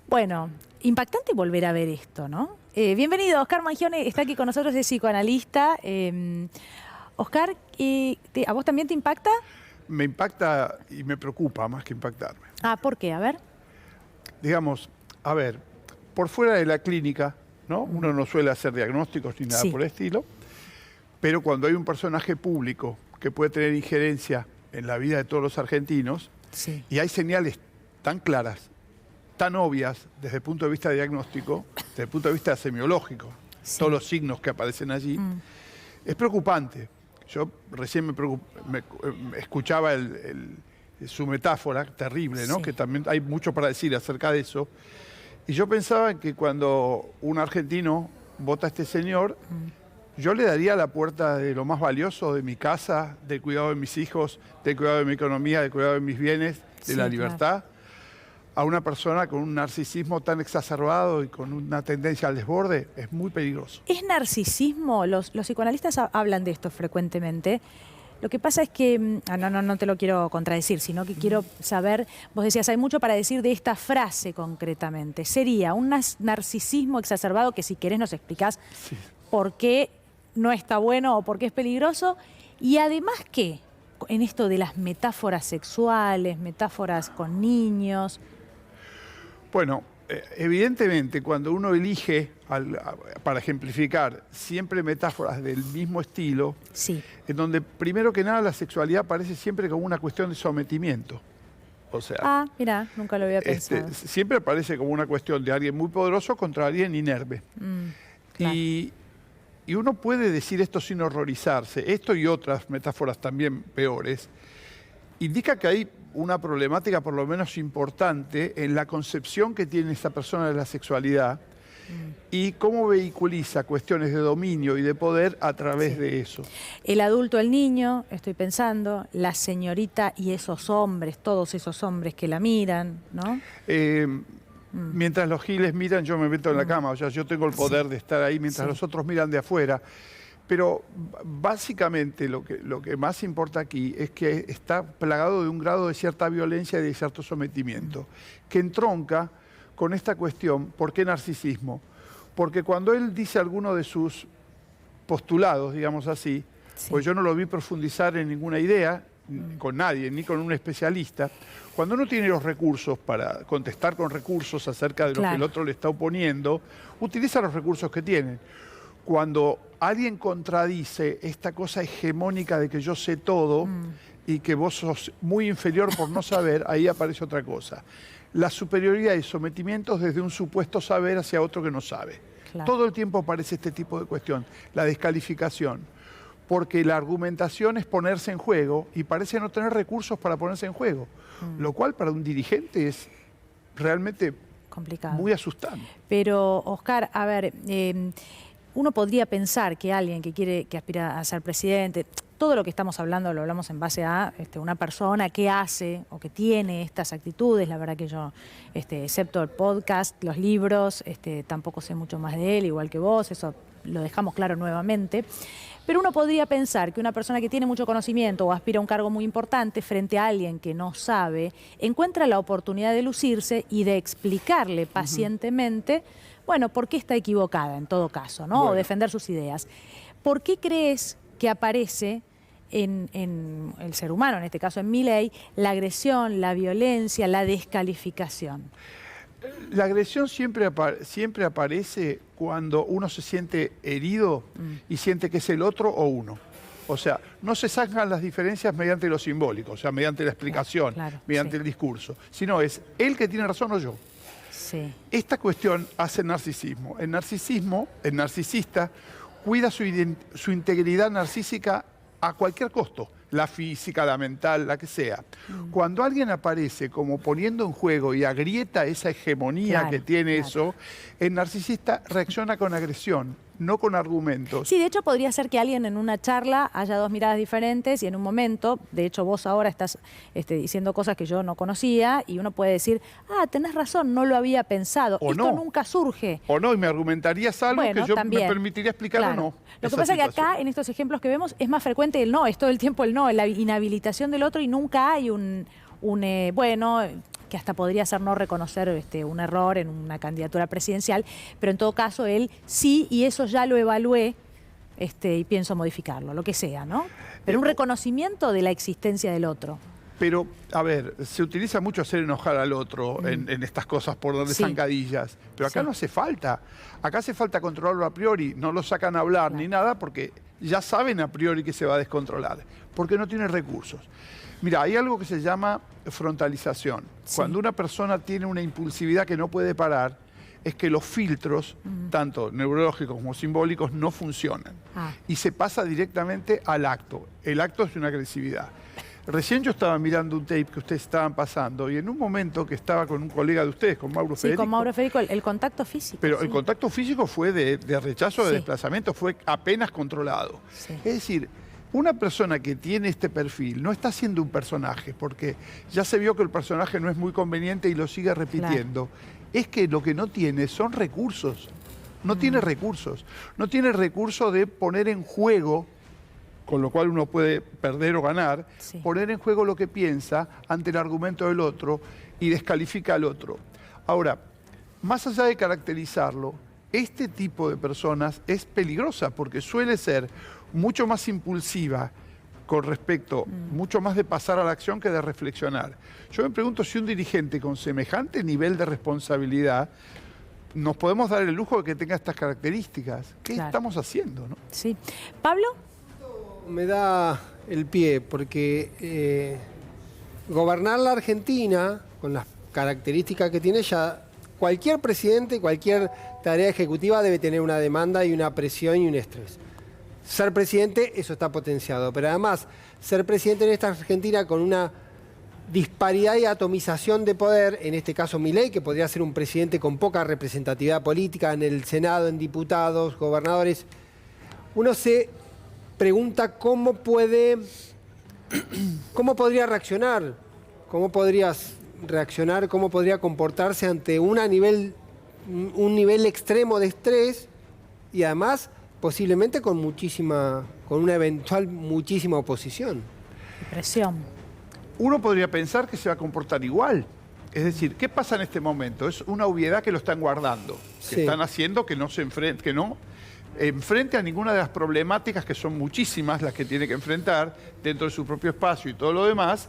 Bueno, impactante volver a ver esto, ¿no? Bienvenido, Oscar Mangione está aquí con nosotros, es psicoanalista. Oscar, ¿a vos también te impacta? Me impacta y me preocupa más que impactarme. Ah, ¿por qué? A ver. Digamos, a ver, por fuera de la clínica, ¿no? Uno no suele hacer diagnósticos ni nada por el estilo, pero cuando hay un personaje público que puede tener injerencia en la vida de todos los argentinos, y hay señales tan claras, tan obvias desde el punto de vista diagnóstico, desde el punto de vista semiológico, todos los signos que aparecen allí, es preocupante. Yo recién me escuchaba su metáfora terrible, ¿no? Que también hay mucho para decir acerca de eso. Y yo pensaba que cuando un argentino vota a este señor, yo le daría la puerta de lo más valioso de mi casa, del cuidado de mis hijos, del cuidado de mi economía, del cuidado de mis bienes, de la libertad, a una persona con un narcisismo tan exacerbado y con una tendencia al desborde. Es muy peligroso. ¿Es narcisismo? Los psicoanalistas hablan de esto frecuentemente. Lo que pasa es que, no te lo quiero contradecir, sino que quiero saber, vos decías, hay mucho para decir de esta frase concretamente. ¿Sería un narcisismo exacerbado que si querés nos explicás por qué no está bueno o por qué es peligroso? Y además, ¿qué? En esto de las metáforas sexuales, metáforas con niños. Bueno, evidentemente cuando uno elige, para ejemplificar, siempre metáforas del mismo estilo, en donde primero que nada la sexualidad aparece siempre como una cuestión de sometimiento. O sea, mirá, nunca lo había pensado. Siempre aparece como una cuestión de alguien muy poderoso contra alguien inerme. Claro. Y uno puede decir esto sin horrorizarse. Esto y otras metáforas también peores indica que hay una problemática por lo menos importante en la concepción que tiene esta persona de la sexualidad y cómo vehiculiza cuestiones de dominio y de poder a través de eso. El adulto, el niño, estoy pensando, la señorita y esos hombres, todos esos hombres que la miran, ¿no? Mientras los giles miran, yo me meto en la cama, o sea, yo tengo el poder de estar ahí mientras los otros miran de afuera. Pero básicamente lo que más importa aquí es que está plagado de un grado de cierta violencia y de cierto sometimiento, que entronca con esta cuestión. ¿Por qué narcisismo? Porque cuando él dice alguno de sus postulados, digamos así, pues yo no lo vi profundizar en ninguna idea, con nadie, ni con un especialista. Cuando uno tiene los recursos para contestar con recursos acerca de lo que el otro le está oponiendo, utiliza los recursos que tiene. Cuando alguien contradice esta cosa hegemónica de que yo sé todo y que vos sos muy inferior por no saber, ahí aparece otra cosa. La superioridad y sometimientos desde un supuesto saber hacia otro que no sabe. Todo el tiempo aparece este tipo de cuestión, la descalificación. Porque la argumentación es ponerse en juego y parece no tener recursos para ponerse en juego. Lo cual para un dirigente es realmente complicado, muy asustante. Pero, Oscar, a ver, uno podría pensar que alguien que aspira a ser presidente, todo lo que estamos hablando lo hablamos en base a una persona que hace o que tiene estas actitudes. La verdad que yo, excepto el podcast, los libros, tampoco sé mucho más de él, igual que vos, eso lo dejamos claro nuevamente. Pero uno podría pensar que una persona que tiene mucho conocimiento o aspira a un cargo muy importante frente a alguien que no sabe, encuentra la oportunidad de lucirse y de explicarle pacientemente, bueno, por qué está equivocada en todo caso, ¿no? O defender sus ideas. ¿Por qué crees que aparece en el ser humano, en este caso en Milei, la agresión, la violencia, la descalificación? La agresión siempre aparece cuando uno se siente herido y siente que es el otro o uno. O sea, no se sacan las diferencias mediante lo simbólico, o sea, mediante la explicación, mediante el discurso, sino es él que tiene razón o yo. Esta cuestión hace narcisismo. El narcisista, cuida su integridad narcísica a cualquier costo, la física, la mental, la que sea. Cuando alguien aparece como poniendo en juego y agrieta esa hegemonía que tiene eso, el narcisista reacciona con agresión, no con argumentos. Sí, de hecho podría ser que alguien en una charla haya dos miradas diferentes y en un momento, de hecho vos ahora estás diciendo cosas que yo no conocía y uno puede decir, tenés razón, no lo había pensado, esto nunca surge. O no, y me argumentarías algo que yo me permitiría explicar o no. Lo que pasa es que acá, en estos ejemplos que vemos, es más frecuente el no, es todo el tiempo el no, la inhabilitación del otro y nunca hay bueno, que hasta podría ser no reconocer un error en una candidatura presidencial, pero en todo caso él sí, y eso ya lo evalué y pienso modificarlo, lo que sea, ¿no? Pero un reconocimiento de la existencia del otro. Pero, a ver, se utiliza mucho hacer enojar al otro en estas cosas por darle zancadillas. Pero acá no hace falta. Acá hace falta controlarlo a priori. No lo sacan a hablar ni nada porque ya saben a priori que se va a descontrolar. Porque no tiene recursos. Mira, hay algo que se llama frontalización. Cuando una persona tiene una impulsividad que no puede parar, es que los filtros, tanto neurológicos como simbólicos, no funcionan. Y se pasa directamente al acto. El acto es una agresividad. Recién yo estaba mirando un tape que ustedes estaban pasando y en un momento que estaba con un colega de ustedes, con Mauro Federico. Sí, con Mauro Federico, el contacto físico. Pero el contacto físico fue de rechazo, de desplazamiento, fue apenas controlado. Es decir, una persona que tiene este perfil no está siendo un personaje, porque ya se vio que el personaje no es muy conveniente y lo sigue repitiendo. Es que lo que no tiene son recursos. No tiene recursos. No tiene recursos de poner en juego, con lo cual uno puede perder o ganar, poner en juego lo que piensa ante el argumento del otro y descalifica al otro. Ahora, más allá de caracterizarlo, este tipo de personas es peligrosa porque suele ser mucho más impulsiva con respecto, mucho más de pasar a la acción que de reflexionar. Yo me pregunto si un dirigente con semejante nivel de responsabilidad nos podemos dar el lujo de que tenga estas características. ¿Qué estamos haciendo, no? Sí. ¿Pablo? Me da el pie porque gobernar la Argentina con las características que tiene ya, cualquier presidente, cualquier tarea ejecutiva debe tener una demanda y una presión y un estrés. Ser presidente, eso está potenciado, pero además ser presidente en esta Argentina con una disparidad y atomización de poder, en este caso Milei, que podría ser un presidente con poca representatividad política en el Senado, en diputados, gobernadores, uno se pregunta cómo podría reaccionar, cómo podría comportarse ante un nivel extremo de estrés y además posiblemente con una eventual muchísima oposición. Presión. Uno podría pensar que se va a comportar igual. Es decir, ¿qué pasa en este momento? Es una obviedad que lo están guardando, que están haciendo que no se enfrente, que no enfrente a ninguna de las problemáticas, que son muchísimas las que tiene que enfrentar dentro de su propio espacio y todo lo demás,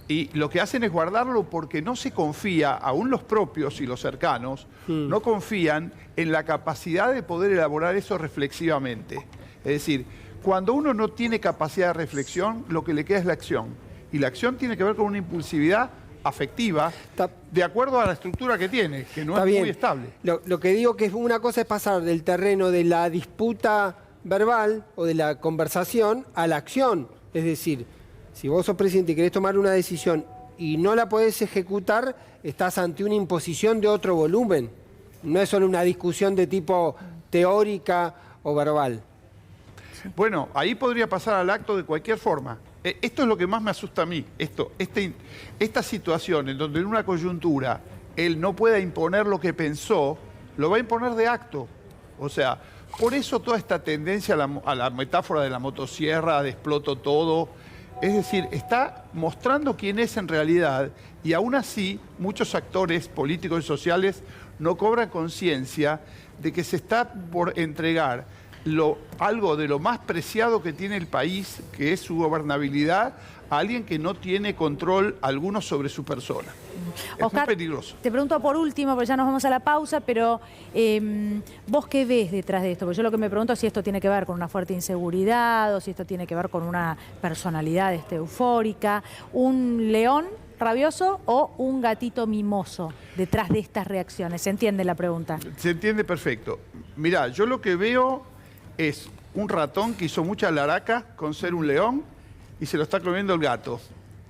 y lo que hacen es guardarlo porque no se confía, aún los propios y los cercanos, no confían en la capacidad de poder elaborar eso reflexivamente. Es decir, cuando uno no tiene capacidad de reflexión, lo que le queda es la acción. Y la acción tiene que ver con una impulsividad afectiva, de acuerdo a la estructura que tiene, que no es muy estable. Lo que digo que una cosa es pasar del terreno de la disputa verbal o de la conversación a la acción. Es decir, si vos sos presidente y querés tomar una decisión y no la podés ejecutar, estás ante una imposición de otro volumen. No es solo una discusión de tipo teórica o verbal. Bueno, ahí podría pasar al acto de cualquier forma. Esto es lo que más me asusta a mí, esta situación en donde en una coyuntura él no pueda imponer lo que pensó, lo va a imponer de acto. O sea, por eso toda esta tendencia a la metáfora de la motosierra, de exploto todo, es decir, está mostrando quién es en realidad y aún así muchos actores políticos y sociales no cobran conciencia de que se está por entregar algo de lo más preciado que tiene el país, que es su gobernabilidad, a alguien que no tiene control alguno sobre su persona. Oscar, es muy peligroso. Te pregunto por último, porque ya nos vamos a la pausa, pero ¿vos qué ves detrás de esto? Porque yo lo que me pregunto es si esto tiene que ver con una fuerte inseguridad o si esto tiene que ver con una personalidad eufórica, un león rabioso o un gatito mimoso detrás de estas reacciones. ¿Se entiende la pregunta? Se entiende perfecto. Mirá, yo lo que veo es un ratón que hizo mucha laraca con ser un león y se lo está comiendo el gato.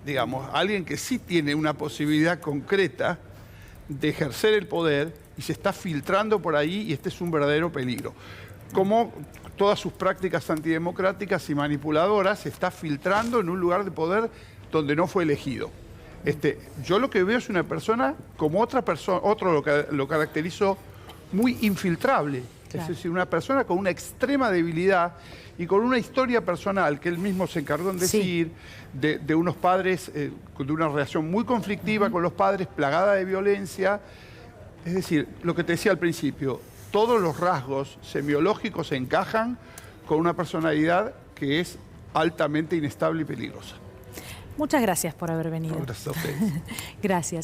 Digamos, alguien que sí tiene una posibilidad concreta de ejercer el poder y se está filtrando por ahí y este es un verdadero peligro. Como todas sus prácticas antidemocráticas y manipuladoras se está filtrando en un lugar de poder donde no fue elegido. Yo lo que veo es una persona como otra persona, otro lo caracterizó muy infiltrable. Claro. Es decir, una persona con una extrema debilidad y con una historia personal que él mismo se encargó en decir, de unos padres, de una relación muy conflictiva con los padres, plagada de violencia. Es decir, lo que te decía al principio, todos los rasgos semiológicos encajan con una personalidad que es altamente inestable y peligrosa. Muchas gracias por haber venido. Gracias a ustedes. Gracias.